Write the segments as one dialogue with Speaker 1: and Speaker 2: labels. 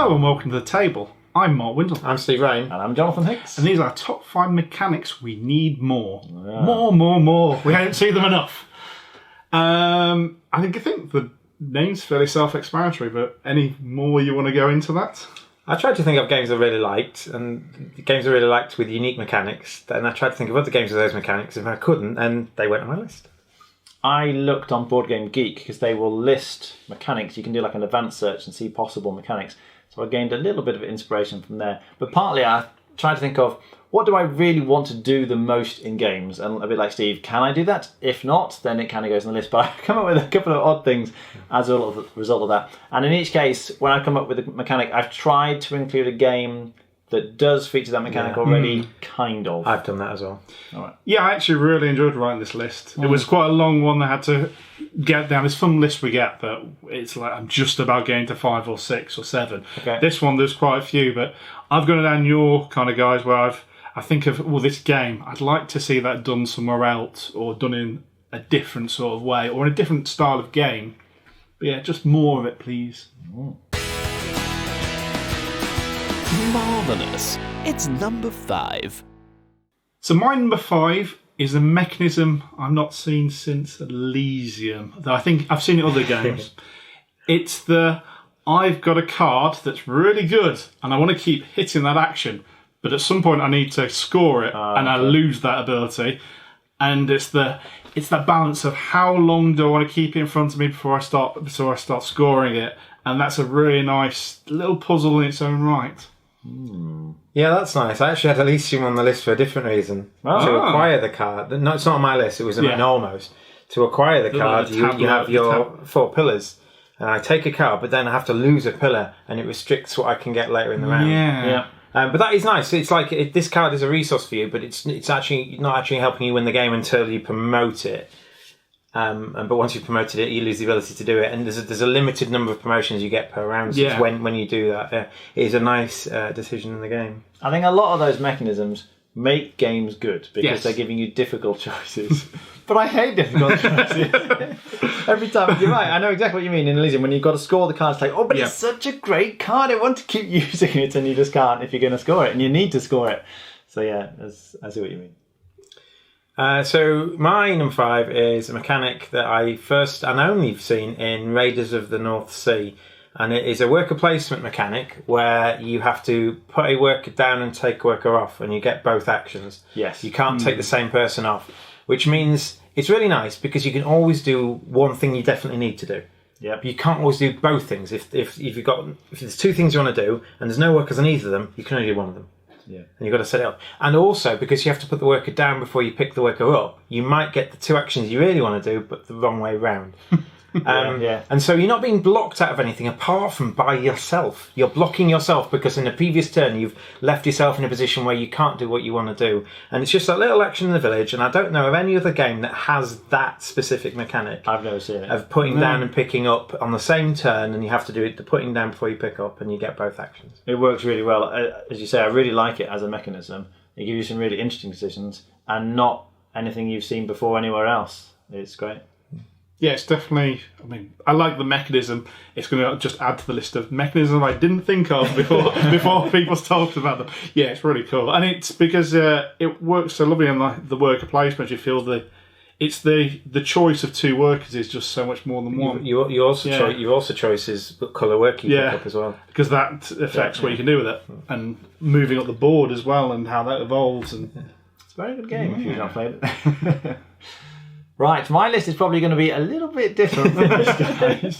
Speaker 1: Hello and welcome to the table. I'm Mark Windle.
Speaker 2: I'm Steve Rain.
Speaker 3: And I'm Jonathan Hicks.
Speaker 1: And these are top 5 mechanics we need more. Yeah. More. We don't see them enough. I think the name's fairly self-explanatory, but any more you want to go into that?
Speaker 2: I tried to think of games I really liked, and games I really liked with unique mechanics. And I tried to think of other games with those mechanics, and I couldn't, and they went on my list.
Speaker 3: I looked on Board Game Geek because they will list mechanics. You can do like an advanced search and see possible mechanics. So I gained a little bit of inspiration from there. But partly I tried to think of what do I really want to do the most in games? And a bit like Steve, can I do that? If not, then it kind of goes on the list. But I've come up with a couple of odd things as a result of that. And in each case, when I come up with a mechanic, I've tried to include a game that does feature that mechanic already, kind of.
Speaker 2: I've done that as well.
Speaker 3: All right.
Speaker 1: Yeah, I actually really enjoyed writing this list. It was quite a long one that had to get down. This fun list we get that it's like I'm just about getting to 5 or 6 or 7.
Speaker 3: Okay.
Speaker 1: This one, there's quite a few, but I've gone down your kind of guys where I think of, this game, I'd like to see that done somewhere else or done in a different sort of way or in a different style of game. But yeah, just more of it, please.
Speaker 4: Marvellous. It's number 5.
Speaker 1: So my number 5 is a mechanism I've not seen since Elysium, though I think I've seen it in other games. It's I've got a card that's really good and I want to keep hitting that action, but at some point I need to score it and I lose that ability. And it's that balance of how long do I want to keep it in front of me before I start scoring it. And that's a really nice little puzzle in its own right.
Speaker 2: Yeah, that's nice. I actually had Elysium on the list for a different reason. To acquire the card. No, it's not on my list. It was an almost. To acquire the card, you have your 4 pillars. And I take a card, but then I have to lose a pillar, and it restricts what I can get later in the round.
Speaker 1: Yeah.
Speaker 2: But that is nice. It's like this card is a resource for you, but it's actually not actually helping you win the game until you promote it. But once you've promoted it, you lose the ability to do it. And there's a limited number of promotions you get per round. So when you do that, it is a nice decision in the game.
Speaker 3: I think a lot of those mechanisms make games good because they're giving you difficult choices. But I hate difficult choices. Every time, you're right, I know exactly what you mean in Elysium. When you've got to score the card, it's like, it's such a great card. I want to keep using it, and you just can't if you're going to score it, and you need to score it. So yeah, I see what you mean.
Speaker 2: So my number 5 is a mechanic that I first and only seen in Raiders of the North Sea. And it is a worker placement mechanic where you have to put a worker down and take a worker off, and you get both actions.
Speaker 3: Yes.
Speaker 2: You can't take the same person off, which means it's really nice because you can always do one thing you definitely need to do.
Speaker 3: Yep.
Speaker 2: You can't always do both things. If there's 2 things you want to do and there's no workers on either of them, you can only do one of them.
Speaker 3: Yeah.
Speaker 2: And you've got to set it up. And also, because you have to put the worker down before you pick the worker up, you might get the 2 actions you really want to do, but the wrong way round. And so you're not being blocked out of anything apart from by yourself. You're blocking yourself because in the previous turn you've left yourself in a position where you can't do what you want to do. And it's just that little action in the village, and I don't know of any other game that has that specific mechanic.
Speaker 3: I've never seen it.
Speaker 2: Of putting down and picking up on the same turn, and you have to do it, the putting down before you pick up, and you get both actions.
Speaker 3: It works really well. As you say, I really like it as a mechanism. It gives you some really interesting decisions and not anything you've seen before anywhere else. It's great.
Speaker 1: Yeah, it's definitely, I like the mechanism. It's going to just add to the list of mechanisms I didn't think of before people talked about them. Yeah, it's really cool. And it's because it works so lovely on the worker placement. You feel it's the choice of 2 workers is just so much more than one.
Speaker 2: You also choices what colour worker you pick up as well. Because
Speaker 1: that affects what you can do with it. And moving up the board as well and how that evolves. And
Speaker 3: it's a very good game if you've not played it. Right, my list is probably going to be a little bit different from this guy's.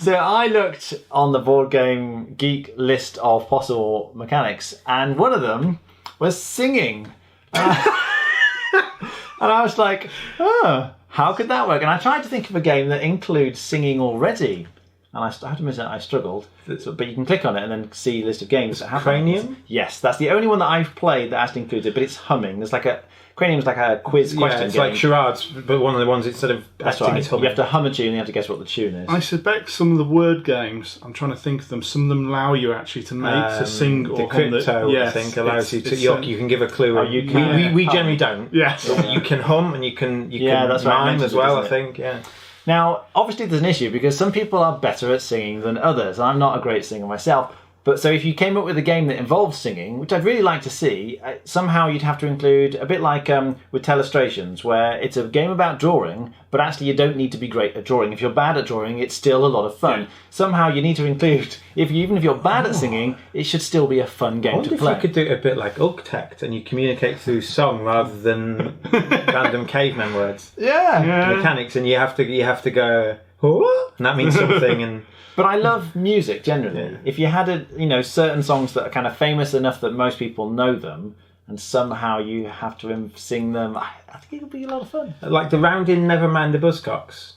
Speaker 3: So I looked on the Board Game Geek list of possible mechanics, and one of them was singing. And I was like, how could that work? And I tried to think of a game that includes singing already. And I have to admit I struggled. But you can click on it and then see a list of games that have
Speaker 2: Cranium?
Speaker 3: Yes, that's the only one that I've played that actually includes it, but it's humming. There's like Cranium's like a quiz question
Speaker 2: it's
Speaker 3: game.
Speaker 2: like charades, but one of the ones instead of
Speaker 3: That's
Speaker 2: acting
Speaker 3: right.
Speaker 2: it's humming.
Speaker 3: You have to hum a tune and you have to guess what the tune is.
Speaker 1: I suspect some of the word games, I'm trying to think of them, some of them allow you actually to to sing or
Speaker 2: the crypto, I think, allows you to. You can give a clue.
Speaker 3: You can
Speaker 2: we generally don't.
Speaker 1: Yes.
Speaker 2: You can hum and you can
Speaker 3: that's right,
Speaker 2: mime as well, I think, yeah.
Speaker 3: Now, obviously there's an issue because some people are better at singing than others. I'm not a great singer myself, But so if you came up with a game that involved singing, which I'd really like to see, somehow you'd have to include a bit like with Telestrations, where it's a game about drawing, but actually you don't need to be great at drawing. If you're bad at drawing, it's still a lot of fun.
Speaker 1: Yeah.
Speaker 3: Somehow you need to include, even if you're bad at singing, it should still be a fun game to play.
Speaker 2: If you could do it a bit like Ugtect and you communicate through song rather than random caveman words.
Speaker 3: Yeah.
Speaker 2: Mechanics, and you have to go, oh, and that means something. And
Speaker 3: But I love music generally. Yeah. If you had certain songs that are kind of famous enough that most people know them, and somehow you have to sing them, I think it would be a lot of fun.
Speaker 2: Like the round in Nevermind the Buzzcocks.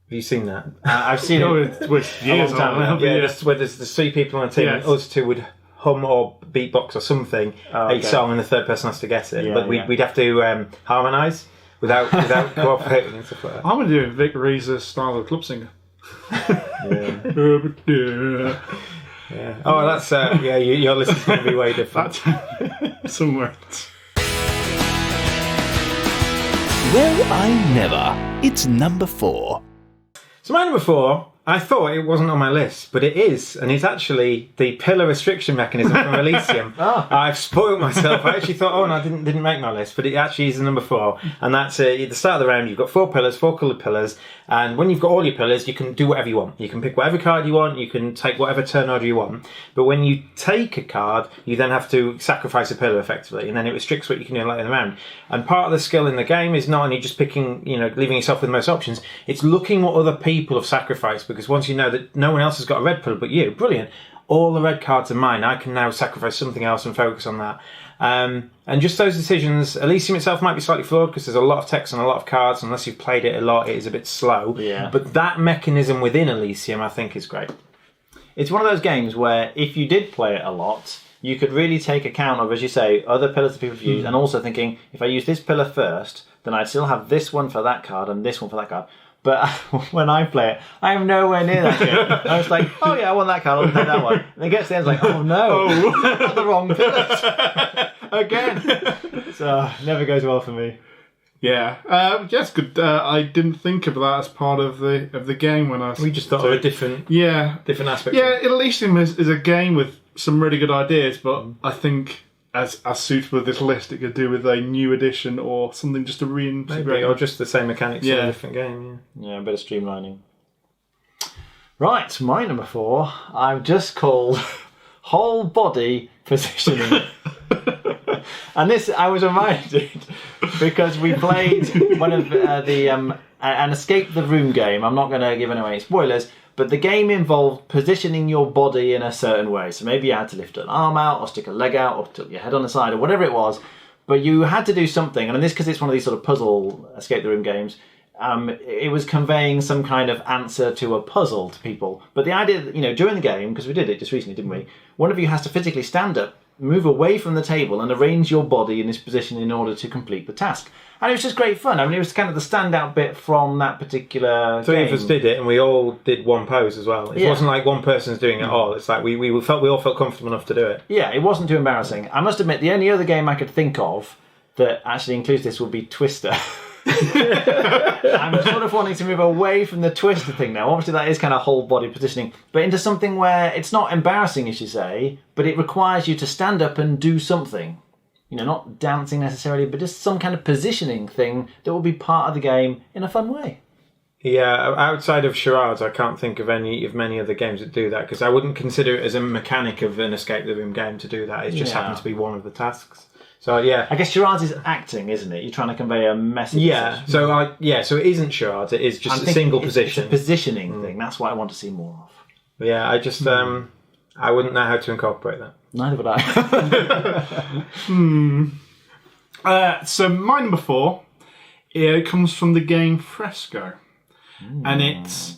Speaker 2: Have you seen that?
Speaker 3: I've seen it
Speaker 1: with years
Speaker 3: a long time
Speaker 1: on.
Speaker 3: ago.
Speaker 2: Yeah, where there's 3 people on a team, and us 2 would hum or beatbox or something, a song, and the third person has to guess it. But we'd have to harmonise without cooperating and stuff like that.
Speaker 1: I'm going to do Vic Reese's style of club singer.
Speaker 2: Yeah. Oh, that's your list is going to be way different.
Speaker 1: Somewhere.
Speaker 4: Well, I never. It's number 4.
Speaker 2: So my number 4, I thought it wasn't on my list, but it is, and it's actually the pillar restriction mechanism from Elysium. I've spoiled myself. I actually thought, no, I didn't make my list, but it actually is number 4. And that's at the start of the round. You've got 4 pillars, 4 coloured pillars, and when you've got all your pillars, you can do whatever you want. You can pick whatever card you want. You can take whatever turn order you want. But when you take a card, you then have to sacrifice a pillar effectively, and then it restricts what you can do later in the round. And part of the skill in the game is not only just picking, leaving yourself with the most options. It's looking what other people have sacrificed. Because once you know that no one else has got a red pillar but you, brilliant. All the red cards are mine. I can now sacrifice something else and focus on that. And just those decisions, Elysium itself might be slightly flawed because there's a lot of text and a lot of cards. Unless you've played it a lot, it is a bit slow.
Speaker 3: Yeah.
Speaker 2: But that mechanism within Elysium, I think, is great.
Speaker 3: It's one of those games where if you did play it a lot, you could really take account of, as you say, other pillars that people have used, and also thinking, if I use this pillar first, then I'd still have this one for that card and this one for that card. But when I play it, I am nowhere near that game. I was like, oh yeah, I want that card, I'll take that one. And it gets to the end, it's like, oh no, I got the wrong pillars. Again. So, never goes well for me.
Speaker 1: Yeah, yes, good. I didn't think of that as part of the game when I.
Speaker 2: We just thought of a different aspect.
Speaker 1: Yeah, Elysium is a game with some really good ideas, but I think as suitable as this list, it could do with a new edition or something just to reintegrate.
Speaker 2: Maybe, or just the same mechanics in a different game.
Speaker 3: Yeah, a bit of streamlining. Right, my number 4, I've just called whole body positioning. And this, I was reminded because we played one of an escape the room game. I'm not going to give away spoilers, but the game involved positioning your body in a certain way. So maybe you had to lift an arm out, or stick a leg out, or tilt your head on the side, or whatever it was. But you had to do something, and in this, because it's one of these sort of puzzle escape the room games, it was conveying some kind of answer to a puzzle to people. But the idea that, during the game, because we did it just recently, didn't we? One of you has to physically stand up, move away from the table, and arrange your body in this position in order to complete the task. And it was just great fun. I mean, it was kind of the standout bit from that particular game.
Speaker 2: 3 of us did it, and we all did one pose as well. It wasn't like one person's doing it all. It's like we all felt comfortable enough to do it.
Speaker 3: Yeah, it wasn't too embarrassing. I must admit, the only other game I could think of that actually includes this would be Twister. I'm sort of wanting to move away from the Twister thing now. Obviously, that is kind of whole body positioning, but into something where it's not embarrassing, as you say, but it requires you to stand up and do something. Not dancing necessarily, but just some kind of positioning thing that will be part of the game in a fun way.
Speaker 2: Yeah, outside of charades, I can't think of many other games that do that, because I wouldn't consider it as a mechanic of an escape the room game to do that. It just happens to be one of the tasks. So yeah,
Speaker 3: I guess charades is acting, isn't it? You're trying to convey a message.
Speaker 2: Yeah. So so it isn't charades. It is just a single position.
Speaker 3: It's a positioning thing. That's what I want to see more of.
Speaker 2: Yeah, I just I wouldn't know how to incorporate that.
Speaker 3: Neither would I.
Speaker 1: So my number 4, it comes from the game Fresco, and it's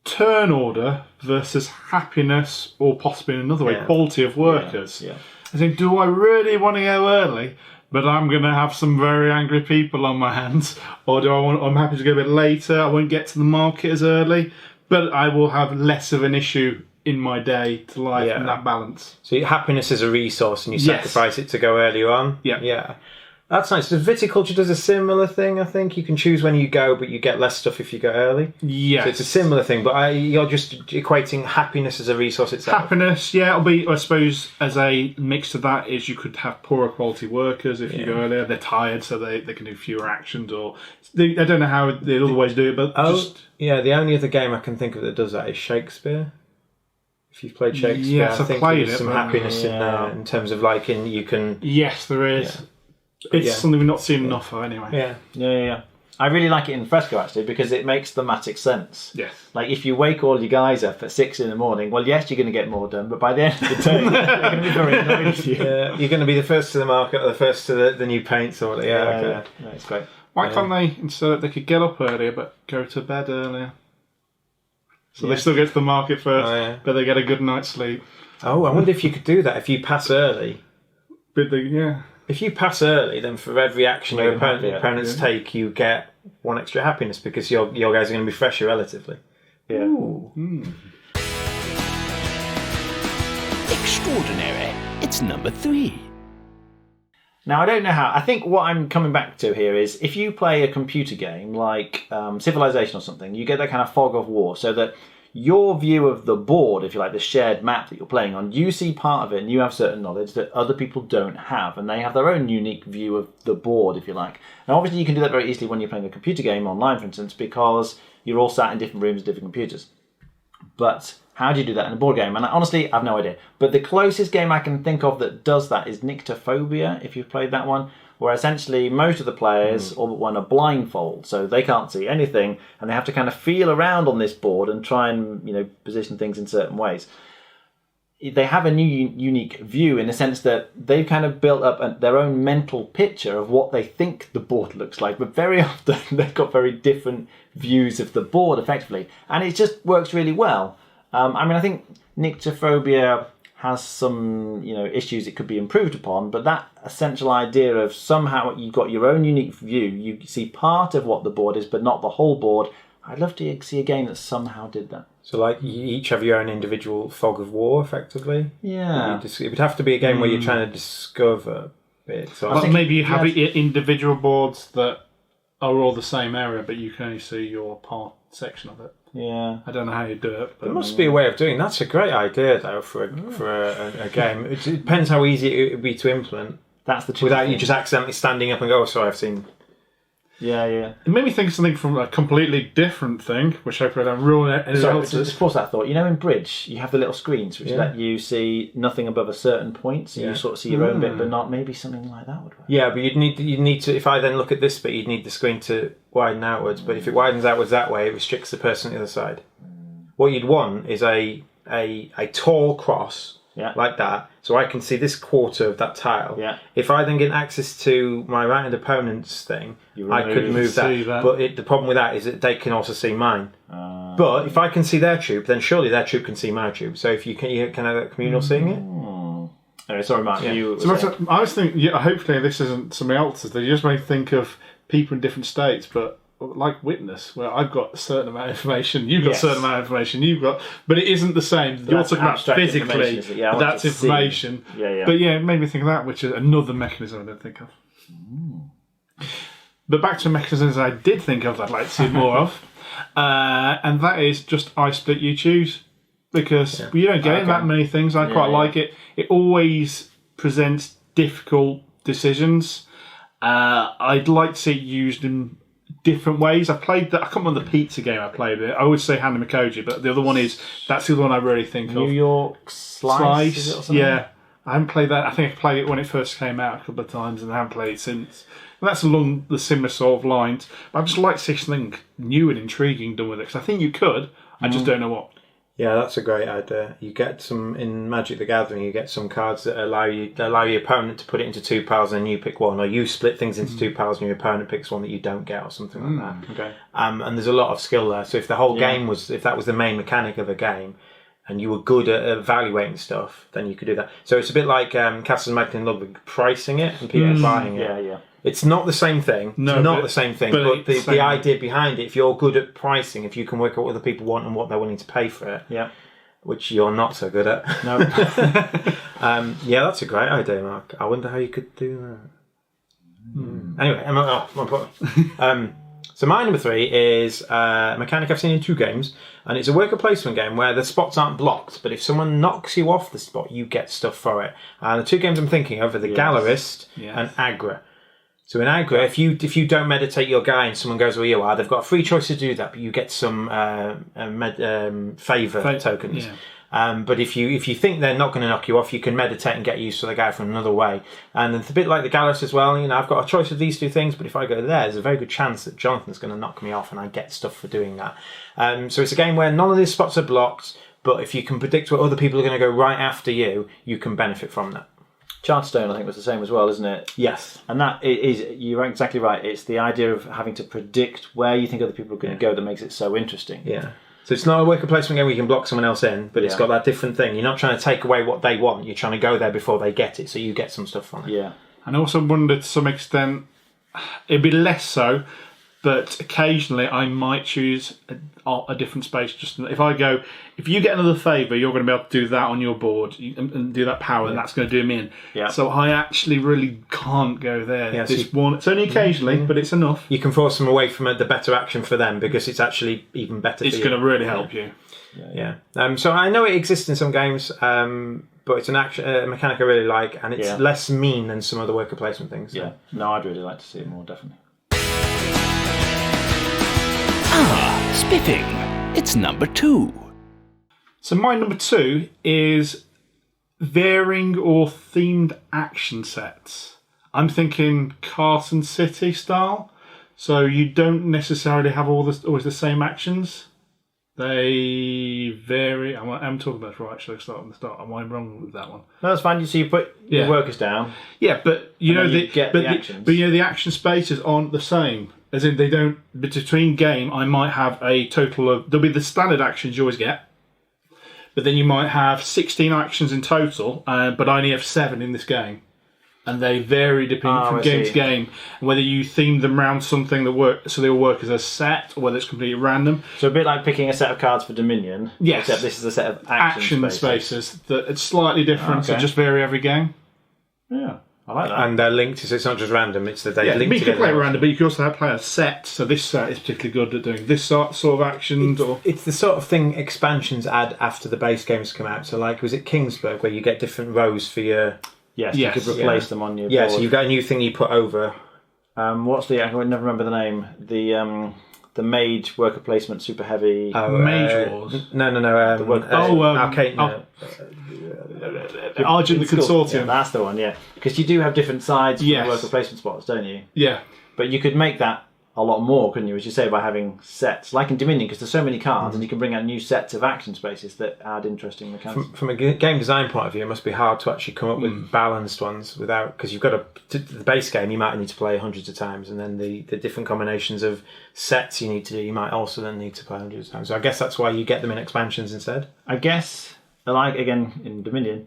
Speaker 1: turn order versus happiness, or possibly in another way, quality of workers.
Speaker 3: Yeah.
Speaker 1: I think, do I really want to go early, but I'm going to have some very angry people on my hands, or I'm happy to go a bit later, I won't get to the market as early, but I will have less of an issue in my day to life, and that balance.
Speaker 2: So happiness is a resource, and you sacrifice it to go earlier on.
Speaker 1: Yeah.
Speaker 2: That's nice. So Viticulture does a similar thing, I think. You can choose when you go, but you get less stuff if you go early.
Speaker 1: Yes.
Speaker 2: So it's a similar thing, but you're just equating happiness as a resource itself.
Speaker 1: Happiness, yeah. It'll be, I suppose, as a mix to that is you could have poorer quality workers if you go earlier. They're tired, so they can do fewer actions, or I don't know how they otherwise do it, but
Speaker 2: yeah, the only other game I can think of that does that is Shakespeare. If you've played Shakespeare,
Speaker 1: yes,
Speaker 2: I think
Speaker 1: played
Speaker 2: there's some happiness in there in terms of you can...
Speaker 1: Yes, there is. Yeah. It's something we've not seen enough of anyway.
Speaker 3: Yeah. I really like it in Fresco, actually, because it makes thematic sense.
Speaker 1: Yes.
Speaker 3: Like, if you wake all your guys up at 6 in the morning, well, yes, you're going to get more done, but by the end of the day, you're going to be very annoyed with you.
Speaker 2: Yeah, you're going to be the first to the market or the first to the new paints or whatever.
Speaker 3: Yeah, it's great.
Speaker 1: Why can't they, instead of they could get up earlier, but go to bed earlier? So they still get to the market first, but they get a good night's sleep.
Speaker 2: Oh, I wonder if you could do that if you pass early. If you pass early, then for every action your opponents take, you get 1 extra happiness because your guys are going to be fresher relatively.
Speaker 3: Yeah.
Speaker 4: Extraordinary. It's number 3.
Speaker 3: Now, I don't know how. I think what I'm coming back to here is if you play a computer game like Civilization or something, you get that kind of fog of war, so that your view of the board, if you like, the shared map that you're playing on, you see part of it and you have certain knowledge that other people don't have, and they have their own unique view of the board, if you like. Now, obviously, you can do that very easily when you're playing a computer game online, for instance, because you're all sat in different rooms with different computers. But how do you do that in a board game? And honestly, I've no idea. But the closest game I can think of that does that is Nyctophobia, if you've played that one, where essentially most of the players, all but one, are blindfold, so they can't see anything, and they have to kind of feel around on this board and try and position things in certain ways. They have a new unique view in the sense that they've kind of built up their own mental picture of what they think the board looks like, but very often they've got very different views of the board, effectively, and it just works really well. I think Nyctophobia has some issues it could be improved upon, but that essential idea of somehow you've got your own unique view, you see part of what the board is but not the whole board. I'd love to see a game that somehow did that.
Speaker 2: So you each have your own individual fog of war, effectively?
Speaker 3: Yeah.
Speaker 2: It would have to be a game where you're trying to discover bits.
Speaker 1: So maybe you have individual boards that are all the same area, but you can only see your part section of it.
Speaker 3: Yeah,
Speaker 1: I don't know how you do it. But
Speaker 2: there must be a way of doing. That's a great idea, though, for a game. It depends how easy it would be to implement.
Speaker 3: That's the
Speaker 2: without you just accidentally standing up and go, "Oh, sorry, I've seen."
Speaker 3: Yeah.
Speaker 1: It made me think of something from a completely different thing, which hopefully I don't ruin it.
Speaker 3: Just pause that thought. In Bridge, you have the little screens which let you see nothing above a certain point, so you sort of see your own bit, but not maybe something like that would work.
Speaker 2: Yeah, but you'd need to. If I then look at this bit, you'd need the screen to widen outwards. But if it widens outwards that way, it restricts the person on the other side. What you'd want is a tall cross.
Speaker 3: Yeah.
Speaker 2: Like that, so I can see this quarter of that tile.
Speaker 3: Yeah.
Speaker 2: If I then get access to my right-hand opponent's thing, I could move that. But the problem with that is that they can also see mine. But if I can see their troop, then surely their troop can see my troop. So if you can have that communal seeing it.
Speaker 3: Anyway, sorry, Mark.
Speaker 1: Yeah. I was thinking. Hopefully, this isn't somebody else's. They just may think of people in different states, but. Like Witness, where I've got a certain amount of information, you've got a certain amount of information, but it isn't the same. You're talking about physically, that's information.
Speaker 3: Yeah.
Speaker 1: But it made me think of that, which is another mechanism I don't think of. But back to mechanisms I did think of that I'd like to see more of, and that is just I split you choose, because you don't get that many things. I quite like it. It always presents difficult decisions. I'd like to see it used in different ways. I played that. I can't remember the pizza game I played with. I would say Hannah Mikoji, but the other one that's the other one I really think of.
Speaker 3: New York Slice. Is it or something?
Speaker 1: Yeah, I haven't played that. I think I played it when it first came out a couple of times, and I haven't played it since. And that's along the similar sort of lines. But I just like to see something new and intriguing done with it, because I think you could. I just don't know what.
Speaker 2: Yeah, that's a great idea. You get some in Magic the Gathering. You get some cards that allow your opponent to put it into 2 piles, and you pick one, or you split things into 2 piles, and your opponent picks one that you don't get, or something like that.
Speaker 3: Okay.
Speaker 2: And there's a lot of skill there. So if the whole game if that was the main mechanic of a game, and you were good at evaluating stuff, then you could do that. So it's a bit like Castles Magdalene Ludwig pricing it and people buying it.
Speaker 3: Yeah.
Speaker 2: It's not the same thing.
Speaker 1: No,
Speaker 2: it's not the same thing. But
Speaker 1: the
Speaker 2: the idea behind it, if you're good at pricing, if you can work out what other people want and what they're willing to pay for it, which you're not so good at.
Speaker 3: No.
Speaker 2: That's a great idea, Mark. I wonder how you could do Anyway, so my number 3 is a mechanic I've seen in 2 games, and it's a worker placement game where the spots aren't blocked, but if someone knocks you off the spot, you get stuff for it. And the 2 games I'm thinking of are the Gallerist and Agra. So in Agra, if you don't meditate your guy and someone goes where you are, they've got a free choice to do that, but you get some favour tokens. Yeah. But if you think they're not going to knock you off, you can meditate and get used to the guy from another way. And it's a bit like the Gallus as well. I've got a choice of these 2 things, but if I go there, there's a very good chance that Jonathan's going to knock me off, and I get stuff for doing that. So it's a game where none of these spots are blocked, but if you can predict where other people are going to go right after you, you can benefit from that.
Speaker 3: Charterstone, I think, was the same as well, isn't it?
Speaker 2: Yes.
Speaker 3: And that is, you're exactly right. It's the idea of having to predict where you think other people are going to go that makes it so interesting.
Speaker 2: Yeah. So it's not a worker placement game where you can block someone else in, but it's got that different thing. You're not trying to take away what they want. You're trying to go there before they get it, so you get some stuff from it.
Speaker 3: Yeah.
Speaker 1: And I also wonder, to some extent, it'd be less so, but occasionally I might choose a different space. Just if you get another favour, you're going to be able to do that on your board and do that power, and that's going to do them in.
Speaker 3: Yeah.
Speaker 1: So I actually really can't go there.
Speaker 2: Yeah,
Speaker 1: it's only occasionally, but it's enough.
Speaker 2: You can force them away from the better action for them because it's actually even better for you.
Speaker 1: It's going to really help you.
Speaker 2: Yeah. So I know it exists in some games, but it's a mechanic I really like, and it's less mean than some other worker placement things. So.
Speaker 3: Yeah. No, I'd really like to see it more, definitely.
Speaker 4: Spiffing. It's number 2.
Speaker 1: So my number 2 is varying or themed action sets. I'm thinking Carson City style. So you don't necessarily have always the same actions. They vary. I'm talking about it right, actually. Start from the start. Am I wrong with that one?
Speaker 3: No, that's fine. So you put your workers down.
Speaker 1: Yeah, but
Speaker 3: the actions.
Speaker 1: But the action spaces aren't the same. As in, they don't. Between game, I might have a total of. There'll be the standard actions you always get, but then you might have 16 actions in total, but I only have 7 in this game, and they vary depending from game to game. Whether you theme them around something that work, so they all work as a set, or whether it's completely random.
Speaker 3: So a bit like picking a set of cards for Dominion.
Speaker 1: Yes.
Speaker 3: Except this is a set of
Speaker 1: action spaces that it's slightly different. So just vary every game.
Speaker 3: Yeah. I like that.
Speaker 2: And they're linked, so it's not just random, it's that they link
Speaker 1: together. You can play
Speaker 2: random,
Speaker 1: but you can also play a set, so this set is particularly good at doing this sort of action.
Speaker 2: It's the sort of thing expansions add after the base games come out. So like, was it Kingsburg, where you get different rows for your...
Speaker 3: Yes, you could replace them on your board.
Speaker 2: So you've got a new thing you put over.
Speaker 3: What's the... I can never remember the name. The Mage worker placement super heavy...
Speaker 1: Mage Wars?
Speaker 2: No. Arcade...
Speaker 1: Argent the Consortium.
Speaker 3: Yeah, that's the one, yeah. Because you do have different sides for the worker placement spots, don't you?
Speaker 1: Yeah.
Speaker 3: But you could make that a lot more, couldn't you, as you say, by having sets. Like in Dominion, because there's so many cards, and you can bring out new sets of action spaces that add interesting mechanics.
Speaker 2: From a game design point of view, it must be hard to actually come up with balanced ones without... Because you've got the base game, you might need to play hundreds of times, and then the different combinations of sets you need to do, you might also then need to play hundreds of times. So I guess that's why you get them in expansions instead.
Speaker 3: I guess, like, again, in Dominion...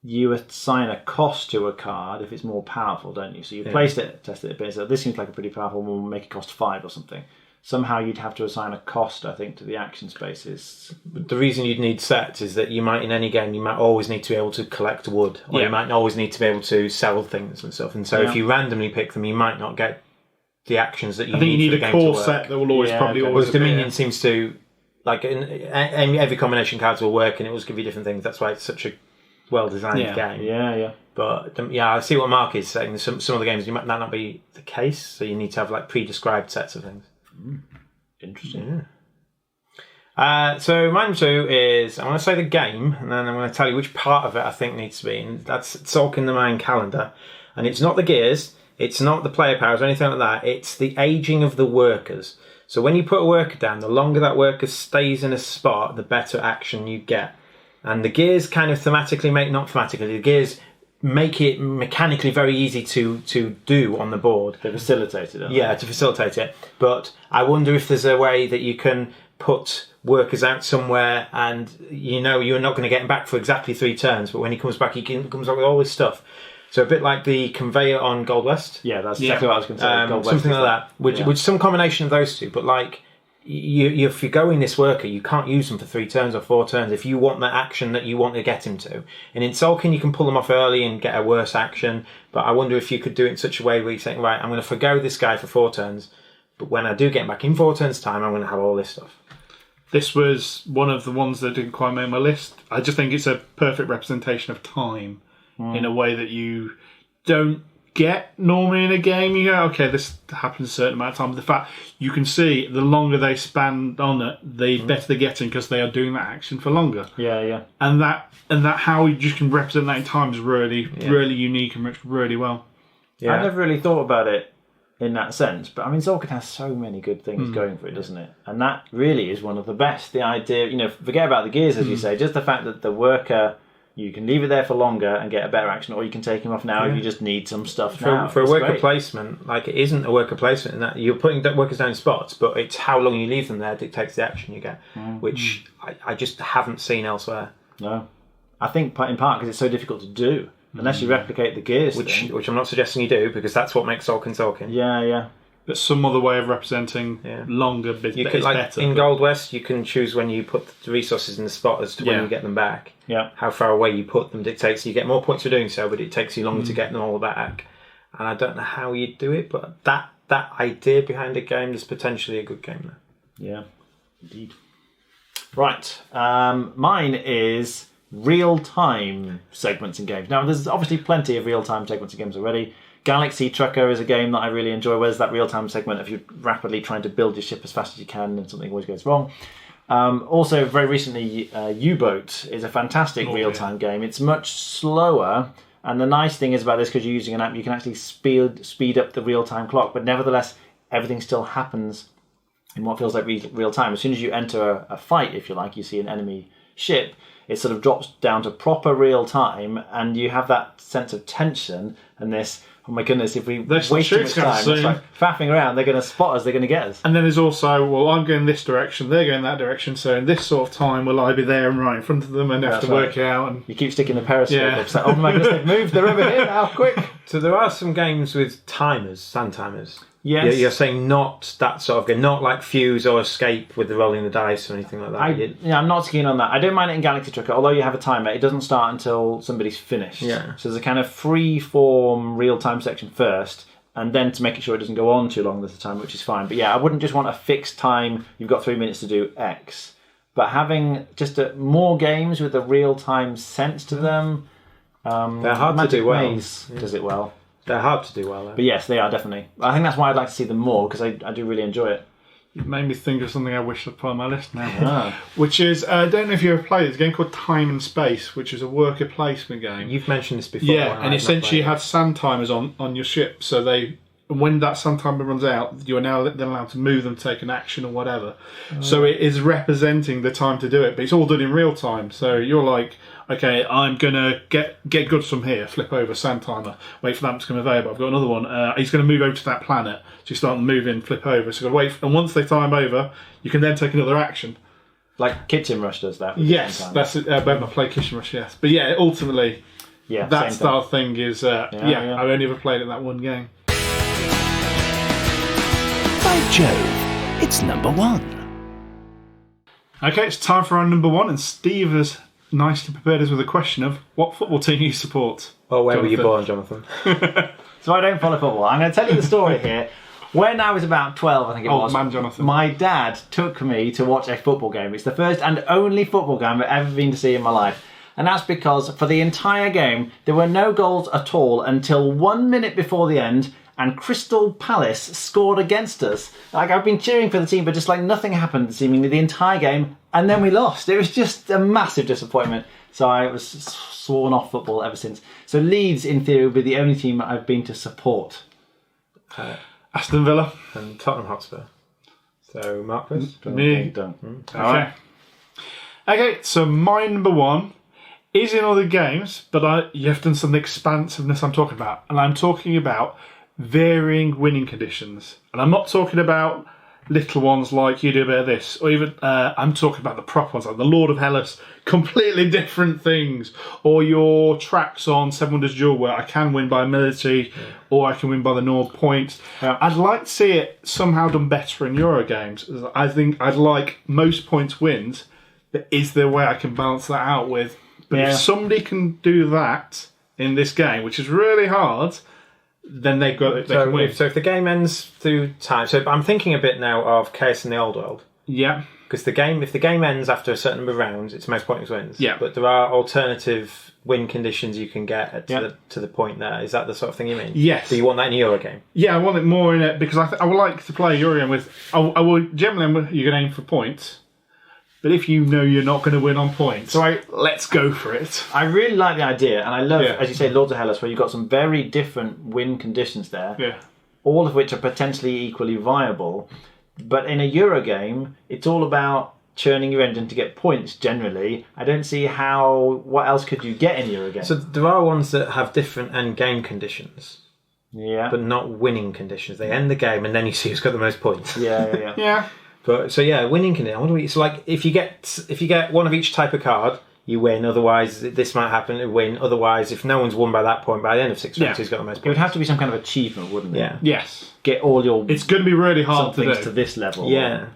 Speaker 3: You assign a cost to a card if it's more powerful, don't you? So you placed it, tested it a bit. So this seems like a pretty powerful one. We'll make it cost 5 or something. Somehow you'd have to assign a cost, I think, to the action spaces.
Speaker 2: But the reason you'd need sets is that you might, in any game, you might always need to be able to collect wood, or you might always need to be able to sell things and stuff. And so if you randomly pick them, you might not get the actions that you need.
Speaker 1: I think you need
Speaker 2: for the
Speaker 1: a
Speaker 2: game
Speaker 1: core
Speaker 2: to work.
Speaker 1: set that will always probably always.
Speaker 2: Whereas Dominion seems to, like, every combination cards will work, and it will give you different things. That's why it's such a well-designed game.
Speaker 3: Yeah.
Speaker 2: But I see what Mark is saying. Some of the games that not be the case, so you need to have like pre-described sets of things.
Speaker 3: Interesting.
Speaker 2: Yeah. So my number 2 is, I'm going to say the game, and then I'm going to tell you which part of it I think needs to be. And that's Tzolk'in the Mayan Calendar, and it's not the gears, it's not the player powers or anything like that. It's the aging of the workers. So when you put a worker down, the longer that worker stays in a spot, the better action you get. And the gears kind of not thematically, the gears make it mechanically very easy to do on the board.
Speaker 3: They facilitate it, don't they?
Speaker 2: Yeah, to facilitate it. But I wonder if there's a way that you can put workers out somewhere and you're not going to get him back for exactly 3 turns, but when he comes back, comes back with all this stuff. So a bit like the conveyor on Gold West.
Speaker 3: Yeah, that's exactly what I was going to say.
Speaker 2: Something like that. Which some combination of those two, but like... if you're going this worker, you can't use them for 3 turns or 4 turns if you want that action that you want to get him to. And in Sulking, you can pull them off early and get a worse action. But I wonder if you could do it in such a way where you're saying, right, I'm going to forgo this guy for 4 turns. But when I do get him back in 4 turns' time, I'm going to have all this stuff.
Speaker 1: This was one of the ones that didn't quite make my list. I just think it's a perfect representation of time in a way that you don't get normally in a game. You go, okay, this happens a certain amount of time. But the fact you can see the longer they span on it, the better they're getting because they are doing that action for longer.
Speaker 3: Yeah.
Speaker 1: And that how you just can represent that in time is really unique and works really well.
Speaker 3: Yeah. I never really thought about it in that sense, but I mean, Sulkin has so many good things going for it, doesn't it? And that really is one of the best. The idea, forget about the gears, as you say, just the fact that the worker, you can leave it there for longer and get a better action, or you can take him off now if you just need some stuff now.
Speaker 2: For a worker placement, like it isn't a worker placement in that you're putting workers down in spots, but it's how long you leave them there dictates the action you get, which I just haven't seen elsewhere.
Speaker 3: No. I think in part because it's so difficult to do. Unless you replicate the gears
Speaker 2: which I'm not suggesting you do, because that's what makes Sulkin.
Speaker 3: Yeah.
Speaker 1: But some other way of representing longer bits is better.
Speaker 2: In Gold West, you can choose when you put the resources in the spot as to when you get them back.
Speaker 3: Yeah.
Speaker 2: How far away you put them dictates you get more points for doing so, but it takes you longer to get them all back. And I don't know how you do it, but that idea behind a game is potentially a good game there.
Speaker 3: Yeah, indeed. Right. Mine is real-time segments in games. Now, there's obviously plenty of real-time segments in games already. Galaxy Trucker is a game that I really enjoy. Where's that real-time segment if you're rapidly trying to build your ship as fast as you can and something always goes wrong? Also, very recently, U-Boat is a fantastic real-time game. It's much slower, and the nice thing is about this, because you're using an app, you can actually speed up the real-time clock, but nevertheless, everything still happens in what feels like real-time. As soon as you enter a fight, if you like, you see an enemy ship, it sort of drops down to proper real time, and you have that sense of tension and this, oh my goodness, if we waste too much time, it's like faffing around, they're going to spot us, they're going to get us.
Speaker 1: And then there's also, well, I'm going this direction, they're going that direction, so in this sort of time will I be there and right in front of them and have to work it out. And
Speaker 3: you keep sticking the periscope up, so, oh my goodness, they've moved, they're over here now, quick.
Speaker 2: So there are some games with timers, sand timers.
Speaker 3: Yes.
Speaker 2: You're saying not that sort of game, not like Fuse or Escape with the rolling the dice or anything like that.
Speaker 3: I'm not keen on that. I don't mind it in Galaxy Trucker, although you have a timer. It doesn't start until somebody's finished.
Speaker 2: Yeah.
Speaker 3: So there's a kind of free-form real-time section first, and then to make sure it doesn't go on too long, there's a time, which is fine. But yeah, I wouldn't just want a fixed time, you've got 3 minutes to do X. But having just more games with a real-time sense to them...
Speaker 2: they're hard to do well.
Speaker 3: Maze does it well.
Speaker 2: They're hard to do well, though.
Speaker 3: But yes, they are definitely. I think that's why I'd like to see them more, because I do really enjoy it.
Speaker 1: It made me think of something I wish I'd put on my list now. Which is, I don't know if you've ever played it, it's a game called Time and Space, which is a worker placement game.
Speaker 2: You've mentioned this before.
Speaker 1: Yeah, and essentially you have sand timers on your ship, so when that sand timer runs out, you are now then allowed to move them, take an action or whatever. So it is representing the time to do it, but it's all done in real time. So you're like, okay, I'm going to get goods from here, flip over, sand timer, wait for that to become available. I've got another one. He's going to move over to that planet. So you start moving, flip over. So you've got to wait. And once they time over, you can then take another action.
Speaker 3: Like Kitchen Rush does that.
Speaker 1: Yes, that's it. When I play Kitchen Rush, yes. But yeah, ultimately, that style thing is, I've only ever played it that one game.
Speaker 4: By Jove, it's number 1.
Speaker 1: Okay, it's time for our number 1, and Steve has nicely prepared us with a question of what football team you support.
Speaker 2: Oh, where were you born, Jonathan?
Speaker 3: So I don't follow football. I'm going to tell you the story here. When I was about 12, I think it was,
Speaker 1: man, Jonathan.
Speaker 3: My dad took me to watch a football game. It's the first and only football game I've ever been to see in my life. And that's because for the entire game, there were no goals at all until 1 minute before the end, and Crystal Palace scored against us. Like, I've been cheering for the team, but just like nothing happened seemingly the entire game, and then we lost. It was just a massive disappointment. So I was sworn off football ever since. So Leeds, in theory, would be the only team I've been to support.
Speaker 1: Aston Villa.
Speaker 2: And Tottenham Hotspur. So, Marcus?
Speaker 1: Me.
Speaker 3: Okay.
Speaker 1: Okay, so my number 1 is in other games, but you have done some expansiveness I'm talking about. And I'm talking about varying winning conditions. And I'm not talking about little ones like you do a bit of this, or even I'm talking about the proper ones like the Lord of Hellas, completely different things, or your tracks on Seven Wonders Duel where I can win by military or I can win by the Nord points. I'd like to see it somehow done better in Euro games. I think I'd like most points wins, but is there a way I can balance that out with? But if somebody can do that in this game, which is really hard, then they can win.
Speaker 2: So if the game ends through time, so I'm thinking a bit now of Chaos in the Old World.
Speaker 1: Yeah.
Speaker 2: Because if the game ends after a certain number of rounds, it's most points wins.
Speaker 1: Yeah.
Speaker 2: But there are alternative win conditions you can get to the point there. Is that the sort of thing you mean?
Speaker 1: Yes.
Speaker 2: So you want that in a Euro game?
Speaker 1: Yeah, I want it more in it because I would like to play a Euro game with. I will generally you're going to aim for points, but if you know you're not going to win on points, let's go for it.
Speaker 3: I really like the idea, and I love, as you say, Lords of Hellas, where you've got some very different win conditions there.
Speaker 1: Yeah.
Speaker 3: All of which are potentially equally viable. But in a Euro game, it's all about churning your engine to get points generally. I don't see what else could you get in a Euro game?
Speaker 2: So there are ones that have different end game conditions.
Speaker 3: Yeah.
Speaker 2: But not winning conditions. They end the game and then you see who's got the most points.
Speaker 3: Yeah.
Speaker 1: Yeah.
Speaker 2: But winning conditions. So like if you get one of each type of card, you win. Otherwise, this might happen. You win. Otherwise, if no one's won by that point, by the end of 6 rounds, who's got the most points?
Speaker 3: It would have to be some kind of achievement, wouldn't it?
Speaker 2: Yeah.
Speaker 1: Yes.
Speaker 3: Get all your.
Speaker 1: It's going to be really hard to do.
Speaker 3: To this level.
Speaker 2: Yeah.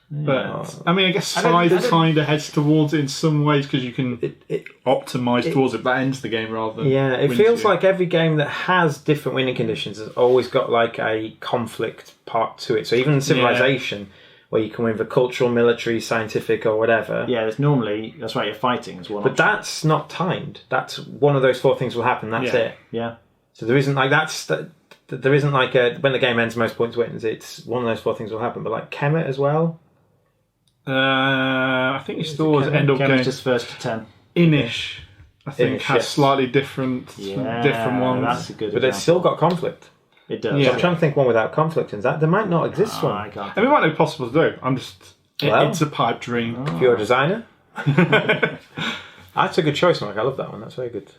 Speaker 1: But I mean, I guess Side kind of heads towards it in some ways because you can optimise towards it. That ends the game rather than
Speaker 2: it feels like every game that has different winning conditions has always got like a conflict part to it. So even Civilization, where you can win for cultural, military, scientific, or whatever.
Speaker 3: Yeah, that's right. You're fighting as one.
Speaker 2: But that's not timed. That's one of those 4 things will happen. That's it.
Speaker 3: Yeah.
Speaker 2: So there isn't like there isn't like when the game ends, most points wins. It's one of those 4 things will happen. But like Kemet as well.
Speaker 1: I think your stores end up going
Speaker 3: just first to 10.
Speaker 1: Inish. I think has slightly different ones.
Speaker 3: That's a good.
Speaker 2: But it's still got conflict.
Speaker 3: It does.
Speaker 1: Yeah.
Speaker 2: So I'm trying to think one without conflict in that. There might not exist one.
Speaker 3: I can't.
Speaker 1: I mean, it might not be possible to do. I'm just. It's a pipe dream.
Speaker 2: If you're a designer. That's a good choice, Mike. I love that one. That's very good.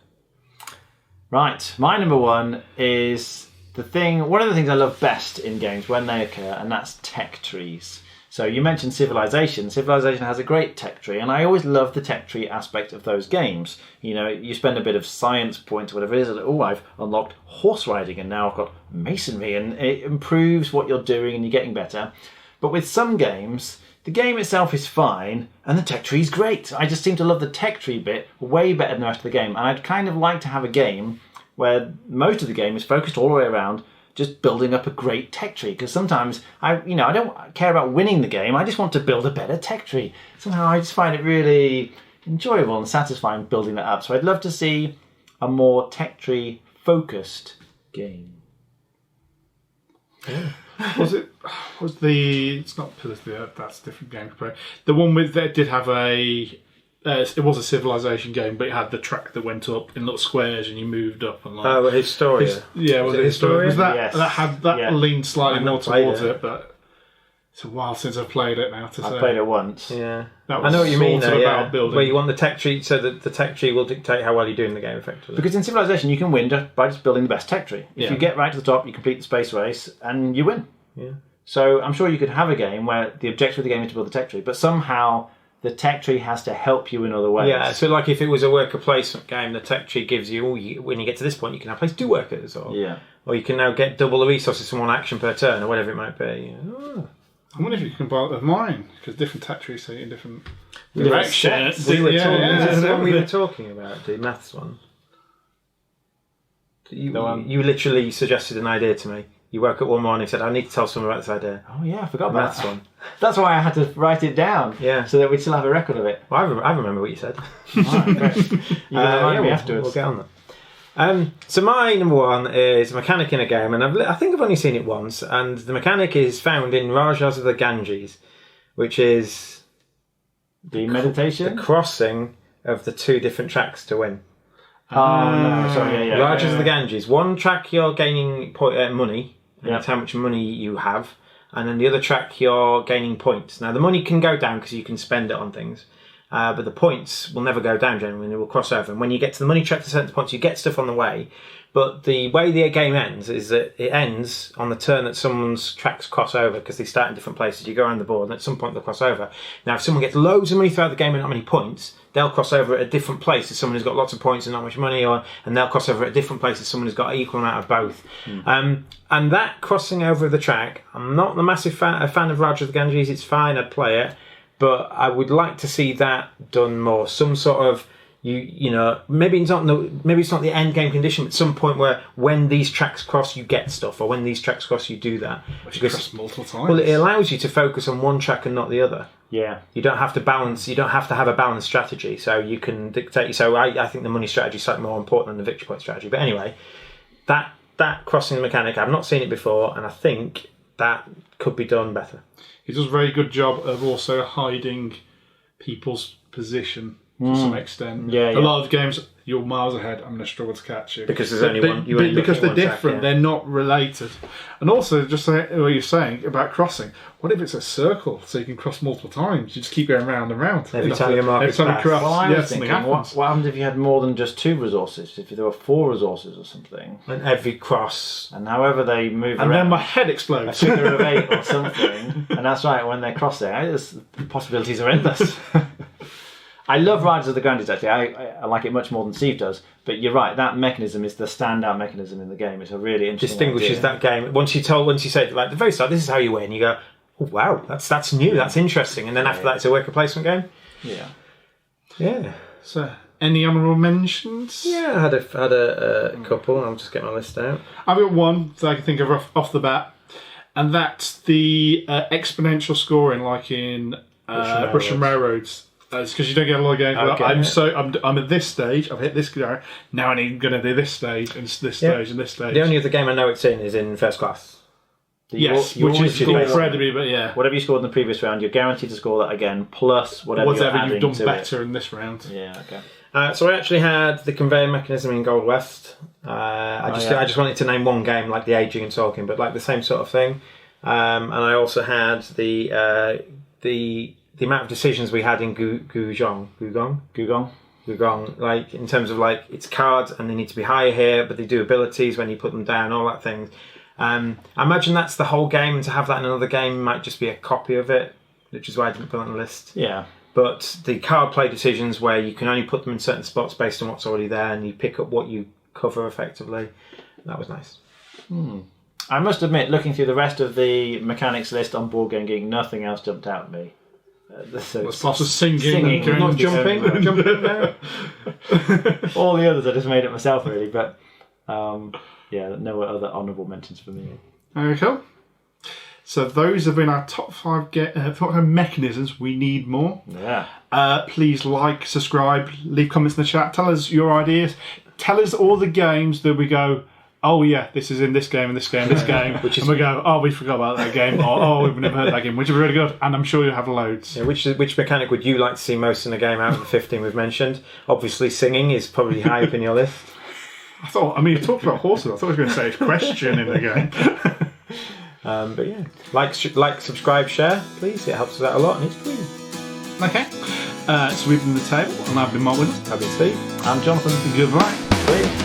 Speaker 3: Right. My number 1 is one of the things I love best in games when they occur, and that's tech trees. So you mentioned Civilization. Civilization has a great tech tree, and I always love the tech tree aspect of those games. You know, you spend a bit of science points, whatever it is, and I've unlocked horse riding, and now I've got masonry, and it improves what you're doing, and you're getting better. But with some games, the game itself is fine, and the tech tree is great. I just seem to love the tech tree bit way better than the rest of the game, and I'd kind of like to have a game where most of the game is focused all the way around just building up a great tech tree, because sometimes I don't care about winning the game. I just want to build a better tech tree. Somehow I just find it really enjoyable and satisfying building that up. So I'd love to see a more tech tree focused game.
Speaker 1: Yeah. It's not Pillars of the Earth. That's a different game. The one that did have it was a Civilization game, but it had the track that went up in little squares and you moved up and like.
Speaker 2: Historia.
Speaker 1: Was it Historia? Was that
Speaker 3: Yes.
Speaker 1: that leaned slightly more towards it, but it's a while since I've played it now.
Speaker 3: I played it once.
Speaker 2: Yeah,
Speaker 1: that was
Speaker 2: I know what you mean.
Speaker 1: About building.
Speaker 2: Where you want the tech tree, so that the tech tree will dictate how well you do in the game, effectively.
Speaker 3: Because in Civilization, you can win by just building the best tech tree. If you get right to the top, you complete the space race, and you win.
Speaker 2: Yeah.
Speaker 3: So I'm sure you could have a game where the objective of the game is to build the tech tree, but somehow the tech tree has to help you in other ways.
Speaker 2: Yeah, so like if it was a worker placement game, the tech tree gives you, when you get to this point, you can now place 2 workers, or you can now get double the resources from 1 action per turn, or whatever it might be.
Speaker 1: I wonder if you can combine it with mine, because different tech trees say in different
Speaker 2: directions. We were talking about, the maths one. You literally suggested an idea to me. You woke up one morning and said, I need to tell someone about this idea.
Speaker 3: Oh yeah, I forgot about
Speaker 2: that one.
Speaker 3: That's why I had to write it down.
Speaker 2: Yeah.
Speaker 3: So that we'd still have a record of it.
Speaker 2: Well, I remember what you said.
Speaker 3: Right, great. You remind me afterwards.
Speaker 2: We'll get on that. So my number 1 is a mechanic in a game, and I think I've only seen it once, and the mechanic is found in Rajas of the Ganges, which is
Speaker 3: the meditation?
Speaker 2: The crossing of the 2 different tracks to win.
Speaker 3: Oh, no, sorry, yeah.
Speaker 2: Rajas of the Ganges. One track you're gaining money, and that's how much money you have, and then the other track you're gaining points. Now the money can go down because you can spend it on things, but the points will never go down generally, they will cross over. And when you get to the money track to certain points, you get stuff on the way. But the way the game ends is that it ends on the turn that someone's tracks cross over, because they start in different places. You go around the board and at some point they'll cross over. Now, if someone gets loads of money throughout the game and not many points, they'll cross over at a different place as someone who's got lots of points and not much money, and they'll cross over at a different place as someone who's got an equal amount of both. And that crossing over of the track, I'm not the massive fan of Raja of the Ganges. It's fine, I'd play it, but I would like to see that done more. Some sort of, you know, maybe it's not the end game condition, but some point where when these tracks cross, you get stuff, or when these tracks cross, you do that.
Speaker 1: Because cross multiple times.
Speaker 2: Well, it allows you to focus on one track and not the other.
Speaker 3: Yeah.
Speaker 2: You don't have to balance. You don't have to have a balanced strategy, so you can dictate. So I think the money strategy is slightly more important than the victory point strategy. But anyway, that crossing mechanic, I've not seen it before, and I think that could be done better.
Speaker 1: He does a very good job of also hiding people's position to some extent.
Speaker 3: Yeah,
Speaker 1: a lot of games, you're miles ahead. I'm going to struggle to catch you
Speaker 2: because there's only one.
Speaker 1: Because they're different. They're not related. And also, just what you're saying about crossing. What if it's a circle so you can cross multiple times? You just keep going round and round.
Speaker 2: Every time you mark
Speaker 1: every time you cross,
Speaker 3: well, I was thinking, what happens if you had more than just 2 resources? If there were 4 resources or something,
Speaker 2: and every cross,
Speaker 3: and however they move around,
Speaker 1: and then my head explodes.
Speaker 3: A figure of 8 or something, and that's right. When they're crossing, the possibilities are endless. I love Riders of the Ganges, actually. I like it much more than Steve does. But you're right, that mechanism is the standout mechanism in the game. It's a really interesting
Speaker 2: distinguishes
Speaker 3: idea.
Speaker 2: that game. Once you say, like, at the very start, this is how you win, you go, oh, wow, that's new, that's interesting. And then after that, it's a worker placement game.
Speaker 3: Yeah.
Speaker 2: Yeah.
Speaker 1: So, any honourable mentions?
Speaker 2: Yeah, I had a couple. I'll just get my list out.
Speaker 1: I've got one that I can think of off the bat. And that's the exponential scoring, like in Russian Railroads. It's because you don't get a lot of games. Okay. I'm at this stage. I've hit this guy. Now I'm going to do this stage and this stage and this stage.
Speaker 2: The only other game I know it's in is in First Class.
Speaker 1: Yes, which is incredibly, but yeah.
Speaker 3: Whatever you scored in the previous round, you're guaranteed to score that again, plus whatever
Speaker 1: you've done better in this round.
Speaker 3: Yeah, okay.
Speaker 2: So I actually had the conveyor mechanism in Gold West. I just wanted to name one game, like the aging and talking, but like the same sort of thing. And I also had the amount of decisions we had in Gugong, like in terms of like it's cards and they need to be higher here, but they do abilities when you put them down, all that thing. I imagine that's the whole game, and to have that in another game might just be a copy of it, which is why I didn't put it on the list.
Speaker 3: Yeah.
Speaker 2: But the card play decisions where you can only put them in certain spots based on what's already there, and you pick up what you cover effectively, that was nice.
Speaker 3: I must admit, looking through the rest of the mechanics list on Board Game Geek, nothing else jumped out at me.
Speaker 1: What's part of singing and
Speaker 2: not jumping there.
Speaker 3: All the others I just made it myself, really. But no other honourable mentions for me.
Speaker 1: Okay, cool. So those have been our top 5 mechanisms. We need more.
Speaker 3: Yeah.
Speaker 1: Please like, subscribe, leave comments in the chat. Tell us your ideas. Tell us all the games that we go, oh yeah, this is in this game and this game, this game. And we go, oh, we forgot about that game. Or, oh, we've never heard that game, which is really good. And I'm sure you'll have loads.
Speaker 2: Yeah, which mechanic would you like to see most in a game out of the 15 we've mentioned? Obviously, singing is probably high up in your list.
Speaker 1: You talked about horses. I thought I was going to say a question in the game.
Speaker 2: But yeah, like, subscribe, share, please. It helps us out a lot and it's free.
Speaker 1: Okay. So we've been the table, and I've been Mark Williams.
Speaker 2: I've been Steve.
Speaker 3: I'm Jonathan.
Speaker 1: Goodbye.
Speaker 3: Please.